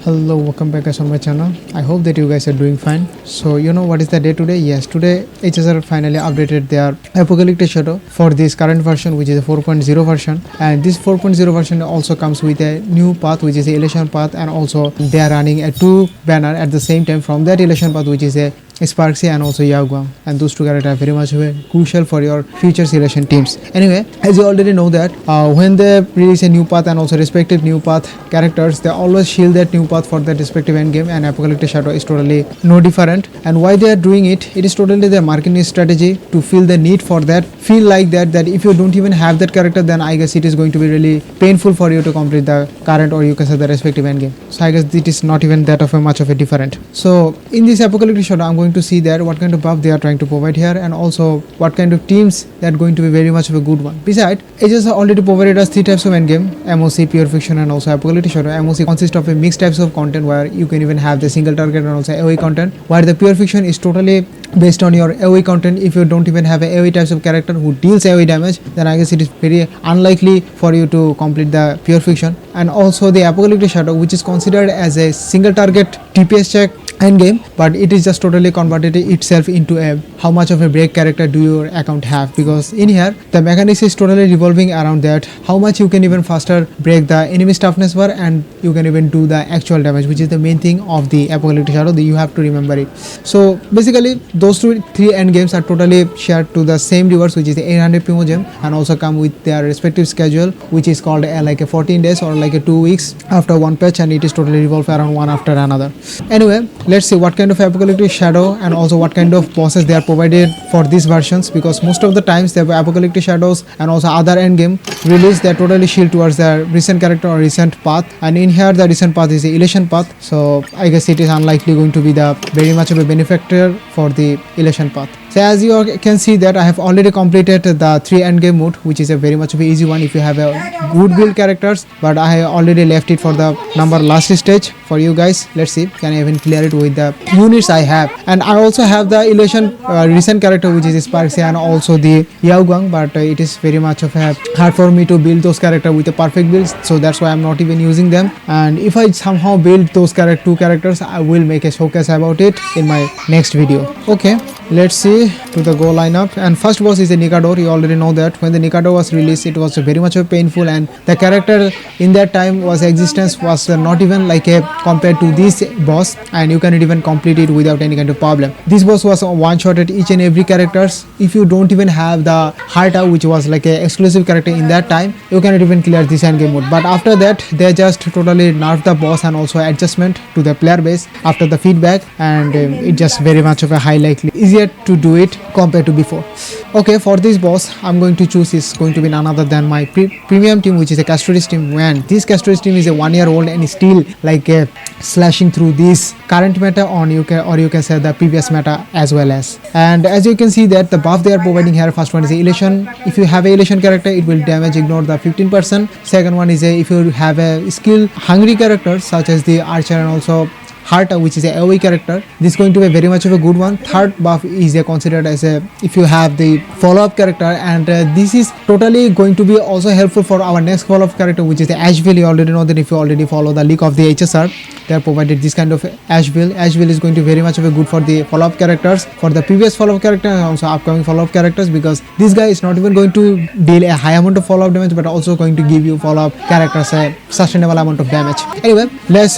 Hello, welcome back guys on my channel. I hope that you guys are doing fine. So you know what is the day today? Yes, today HSR finally updated their Apocalyptic shadow for this current version, which is a 4.0 version, and this 4.0 version also comes with a new path, which is the elation path, and also they are running a two banner at the same time from that elation path, which is a Sparksy and also Yaoguang, and those two characters are very much crucial for your future selection teams. Anyway, as you already know that when they release a new path and also respective new path characters, they always shield that new path for the respective endgame, and Apocalyptic Shadow is totally no different. And why they are doing it, it is totally their marketing strategy to feel the need for that, feel like that if you don't even have that character, then I guess it is going to be really painful for you to complete the current, or you can say the respective endgame. So I guess it is not even that of a much of a different. So in this Apocalyptic Shadow, I'm going to see that what kind of buff they are trying to provide here, and also what kind of teams that are going to be very much of a good one. Besides, it has already provided us three types of endgame: MOC, Pure Fiction, and also Apocalyptic Shadow. MOC consists of a mixed types of content where you can even have the single target and also AoE content, while the Pure Fiction is totally based on your AoE content. If you don't even have a AoE types of character who deals AoE damage, then I guess it is very unlikely for you to complete the Pure Fiction. And also the Apocalyptic Shadow, which is considered as a single target TPS check endgame, but it is just totally converted itself into a how much of a break character do your account have, because in here the mechanics is totally revolving around that how much you can even faster break the enemy toughness bar, and you can even do the actual damage, which is the main thing of the Apocalyptic Shadow that you have to remember it. So basically those three end games are totally shared to the same rewards, which is the 800 Primo gem, and also come with their respective schedule, which is called like a 14 days or like a 2 weeks after one patch, and it is totally revolved around one after another. Anyway, let's see what kind of Apocalyptic Shadow and also what kind of bosses they are provided for these versions, because most of the times the Apocalyptic Shadows and also other endgame release, they are totally shield towards their recent character or recent path, and in here the recent path is the elation path. So I guess it is unlikely going to be the very much of a benefactor for the elation path. So as you can see that I have already completed the 3 endgame mode, which is a very much of an easy one if you have a good build characters, but I have already left it for the number last stage for you guys. Let's see, can I even clear it with the units I have. And I also have the elation recent character, which is Sparksy and also the Yaoguang, but it is very much of a hard for me to build those characters with a perfect build, so that's why I'm not even using them. And if I somehow build those two characters, I will make a showcase about it in my next video. Okay, let's see to the go lineup. And first boss is the Nikador. You already know that when the Nikador was released, it was very much painful, and the character in that time was existence was not even like a compared to this boss, and you cannot even complete it without any kind of problem. This boss was one shot at each and every characters. If you don't even have the Harta, which was like a exclusive character in that time, you cannot even clear this endgame mode. But after that, they just totally nerfed the boss and also adjustment to the player base after the feedback, and it just very much of a high likely easier to do it compared to before. Okay, for this boss I'm going to choose is going to be none other than my premium team, which is a Castorice team. When this Castorice team is a 1 year old and still like slashing through this current meta on you can say the previous meta as well as. And as you can see that the buff they are providing here, first one is the elation. If you have a elation character, it will damage ignore the 15%. Second one is if you have a skill hungry character such as the archer and also Harta, which is a AoE character, this is going to be very much of a good one. Third buff is considered as a if you have the follow-up character, and this is totally going to be also helpful for our next follow-up character, which is the Asheville. You already know that if you already follow the leak of the HSR, they are provided this kind of Asheville. Asheville is going to be very much of a good for the follow-up characters, for the previous follow-up character and also upcoming follow-up characters, because this guy is not even going to deal a high amount of follow-up damage, but also going to give you follow-up characters a sustainable amount of damage. Anyway, let's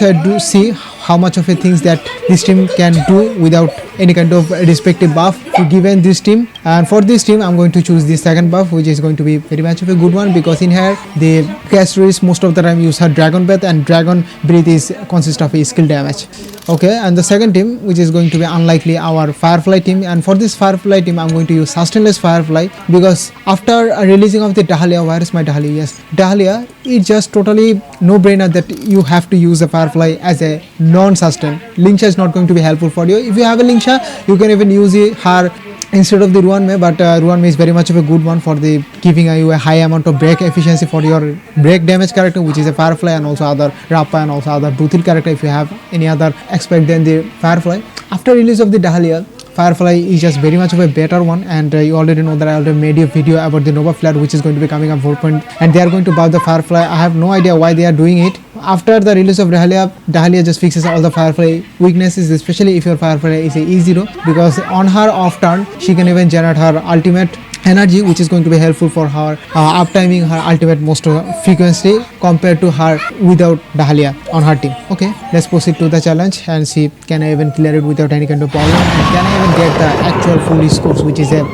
see how much of a things that this team can do without any kind of respective buff to given this team. And for this team I'm going to choose the second buff, which is going to be very much of a good one, because in here the Castorice most of the time use her Dragon Breath, and Dragon Breath is consists of a skill damage. Okay, and the second team, which is going to be unlikely our Firefly team, and for this Firefly team I'm going to use Sustainless Firefly, because after releasing of the Dahlia, where is my Dahlia? Yes, Dahlia, it's just totally no-brainer that you have to use the Firefly as a non-sustain. Linksha is not going to be helpful for you. If you have a Linksha, you can even use her instead of the Ruan May, but Ruan May is very much of a good one for the giving you a high amount of break efficiency for your break damage character, which is a Firefly, and also other Rappa and also other Brutal character if you have any other aspect than the Firefly. After release of the Dahlia, Firefly is just very much of a better one, and you already know that I already made a video about the Nova Flare, which is going to be coming up 4. And they are going to buff the Firefly. I have no idea why they are doing it. after the release of Dahlia just fixes all the Firefly weaknesses, especially if your Firefly is a E0, because on her off turn she can even generate her ultimate energy, which is going to be helpful for her uptiming her ultimate most frequency compared to her without Dahlia on her team. Okay, let's proceed to the challenge and see can I even clear it without any kind of problem, and can I even get the actual full scores, which is a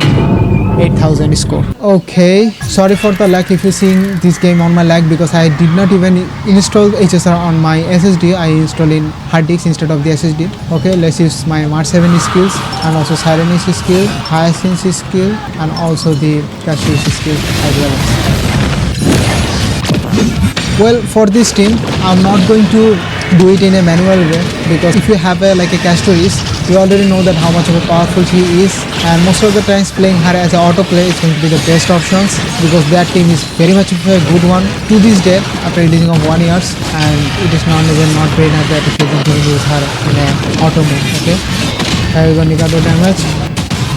8000 score. Okay, sorry for the lag if you're seeing this game on my lag, because I did not even install HSR on my SSD. I installed in hard disk instead of the SSD. Okay, let's use my Mark 7 skills and also Sirenis skill, Hyacinth skill, and also the Castorice skill as well. Well, for this team I'm not going to do it in a manual way, because if you have a Castorice, you already know that how much of a powerful she is, and most of the times playing her as an autoplay is going to be the best options, because that team is very much of a good one to this day after releasing of 1 year, and it is not even not brainer that if you can use her in an auto mode. Okay, here we go, Nikado damage.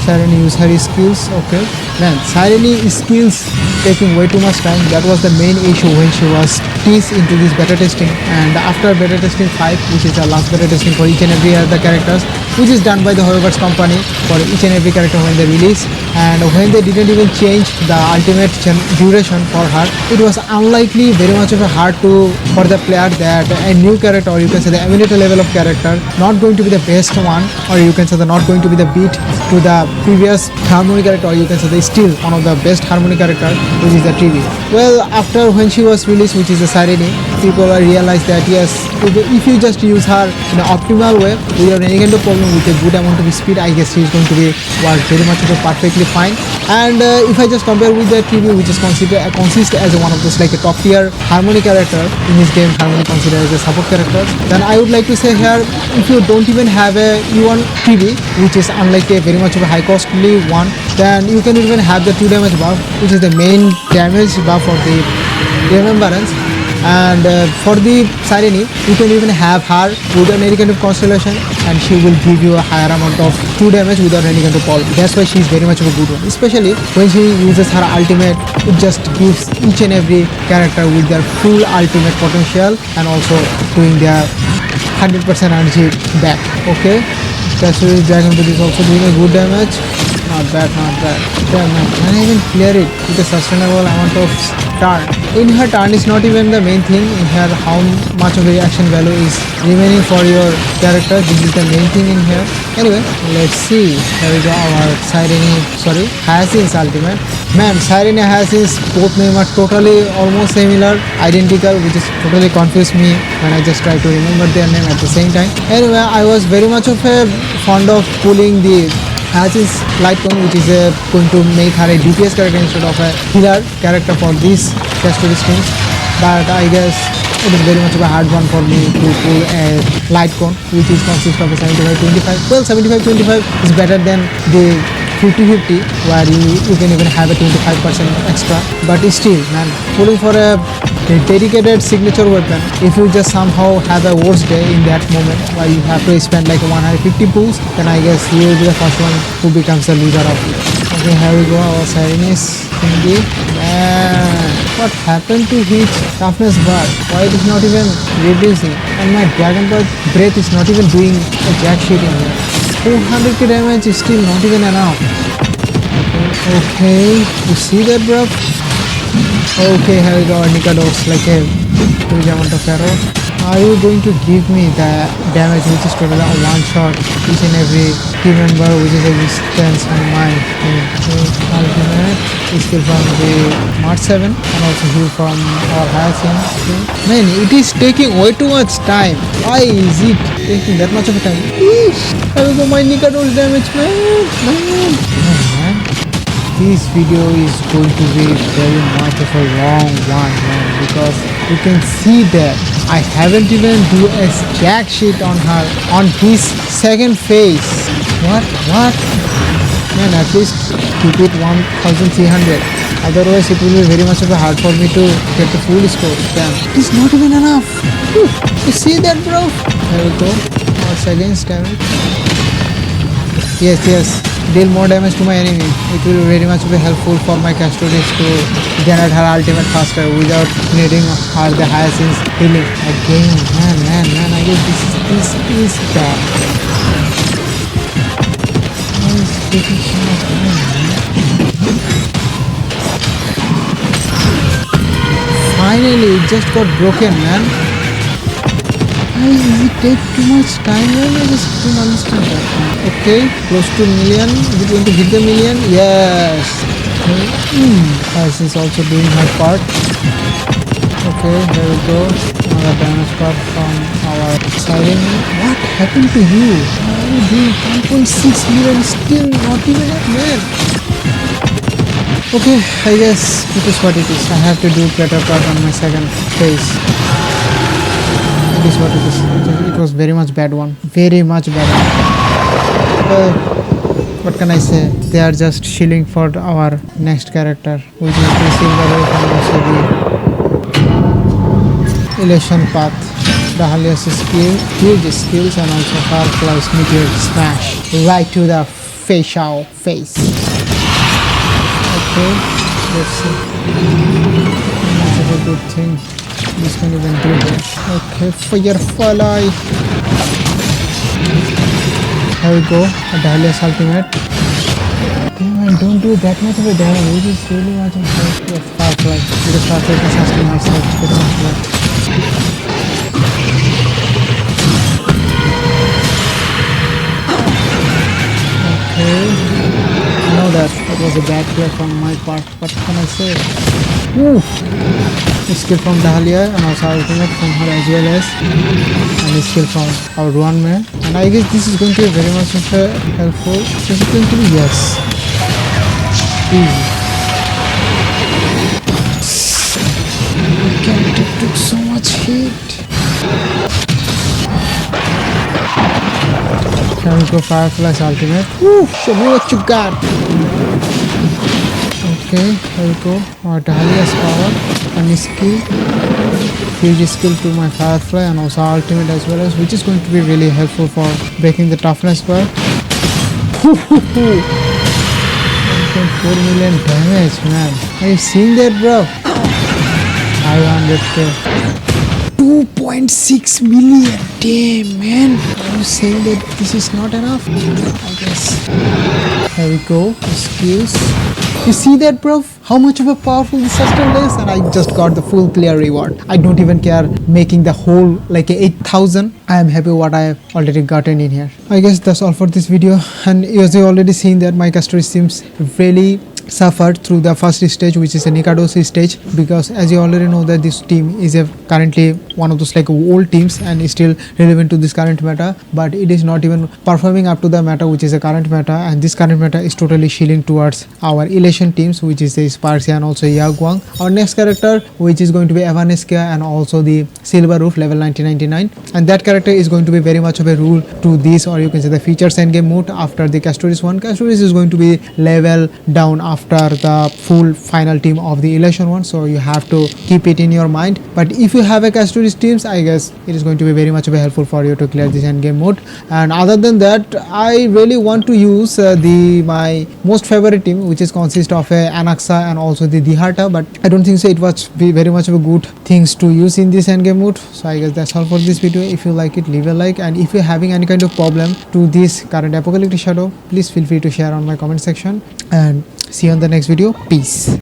Sireni use her skills. Okay, man, Sireni skills taking way too much time. That was the main issue when she was teased into this beta testing, and after beta testing 5, which is the last beta testing for each and every other characters, which is done by the Hoyoverse company for each and every character when they release, and when they didn't even change the ultimate duration for her, it was unlikely very much of a hard to for the player that a new character, or you can say the emulator level of character, not going to be the best one, or you can say the not going to be the beat to the previous harmony character, or you can say the still one of the best harmony character, which is the TV. Well, after when she was released, which is the Sireni, people realized that yes, if you just use her in an optimal way without any kind of problem, with a good amount of speed, I guess she is going to be work very much of a perfectly fine. And if I just compare with the TV, which is consists as one of those like a top tier harmony character in this game, harmony considered as a support character, then I would like to say here, if you don't even have a E1 TV, which is unlike a very much of a high costly one, then you can even have the 2 damage buff, which is the main damage buff for the remembrance. And for the Sireni, you can even have her without any kind of constellation, and she will give you a higher amount of 2 damage without any kind of problem. That's why she is very much of a good one, especially when she uses her ultimate. It just gives each and every character with their full ultimate potential, and also doing their 100% energy back. Okay, Castorice Dragon Ball is also doing a good damage. Not bad, not bad. Damn, man. Can I even clear it with a sustainable amount of turn? In her turn is not even the main thing. In her, how much of a reaction value is remaining for your character. This is the main thing in here. Anyway, let's see. Here we go. Our Hyacinth's ultimate. Man, Sireni Hyacinth, both name are totally almost similar, identical, which is totally confused me when I just try to remember their name at the same time. Anyway, I was very much of a fond of pulling the Hyacinth light cone, which is going to make her a DPS character instead of a healer character for this Castorice teams. But I guess it is very much of a hard one for me to pull a light cone, which is consists of a 75-25. Well, 75-25 is better than the 50-50, where you can even have a 25% extra. But still, man, pulling for a dedicated signature weapon, if you just somehow have a worse day in that moment where you have to spend like 150 pulls, then I guess you will be the first one who becomes the loser of it. Okay, here we go, our Sirenis thingy. Man, what happened to his toughness bar? Why it is not even reducing? And my Dragon Ball breath is not even doing a jack shit in here. 400k damage is still not even enough. Okay, you see that, bro? Okay, here we go, Nikados, like a huge amount of arrow. Are you going to give me the damage which is total on one shot each and every team member which is a resistance on my ultimate skill from the Mark 7 and also heal from our Hyacinth. Man, it is taking way too much time. Why is it taking that much of a time? Eesh, here we go, my Nikados damage, man. This video is going to be very much of a long one, man, because you can see that I haven't even do a jack shit on her on his second phase. What? Man, at least keep it 1300. Otherwise it will be very much of a hard for me to get the full score. Damn, it is not even enough. Whew. You see that, bro? There we go. Our second damage. Yes, yes. Deal more damage to my enemy. It will very much be helpful for my Castorice to generate her ultimate faster without needing her the Hyacinth's healing. Again, man, I guess this is bad. Why is taking so much time, man? Finally, it just got broken, man. Why does it take too much time? I just don't understand that. Okay, close to million. Is it going to hit the million? Yes. This is also doing her part. Okay, here we go. Another damage part from our siren. What happened to you? Why are you doing 1.6 million still not even at man? Okay, I guess it is what it is. I have to do better part on my second phase. It is what it is. It was very much bad one. Very much bad one. What can I say? They are just shilling for our next character, which is the Silver Wolf and also the Elation Path. Dahlia's skill, huge skills, and also Firefly's meteor smash right to the facial face. Okay, let's see. That's a good thing. This can even do that. Okay, Firefly. Here we go. A Dahlia's ultimate. Okay, man, don't do that much of a damage. It is really much of a Firefly. Because Firefly is asking myself very much left. Okay. I know that was a bad play from my part. What can I say? Woo! Skill from Dahlia and also ultimate from her as well as, and a skill from our Ruan man. And I guess this is going to be very much helpful. This is going to be yes. Easy. It took so much hit. Can we go Firefly's ultimate? Woo! Show me what you got. Okay, here we go. Our Dahlia's power and skill. Huge skill to my Firefly and also ultimate as well as, which is going to be really helpful for breaking the toughness bar. 1.4 million damage, man. Are you seeing that, bro? 500k. 2.6 million. Damn, man. Are you saying that this is not enough? I guess. Here we go. Skills. You see that, bro? How much of a powerful this system is? And I just got the full clear reward. I don't even care making the whole like 8,000. I am happy what I have already gotten in here. I guess that's all for this video. And as you already seen that my Castorice seems really suffered through the first stage, which is a Nikadosi stage, because as you already know that this team is currently one of those like old teams and is still relevant to this current meta, but it is not even performing up to the meta which is a current meta, and this current meta is totally shielding towards our Elation teams, which is the Sparcia and also Yaguang. Our next character, which is going to be Evanescia and also the Silver Roof level 1999, and that character is going to be very much of a rule to this, or you can say the features endgame mode after the Castorice one. Castorice is going to be level down after the full final team of the Elation one, so you have to keep it in your mind. But if you have a Castorice teams, I guess it is going to be very much of a helpful for you to clear this endgame mode. And other than that, I really want to use my most favorite team, which is consist of a Anaxa and also the Diharta, but I don't think so it was very much of a good things to use in this endgame mode. So I guess that's all for this video. If you like it, leave a like, and if you're having any kind of problem to this current Apocalyptic Shadow, please feel free to share on my comment section, and see you on the next video. Peace.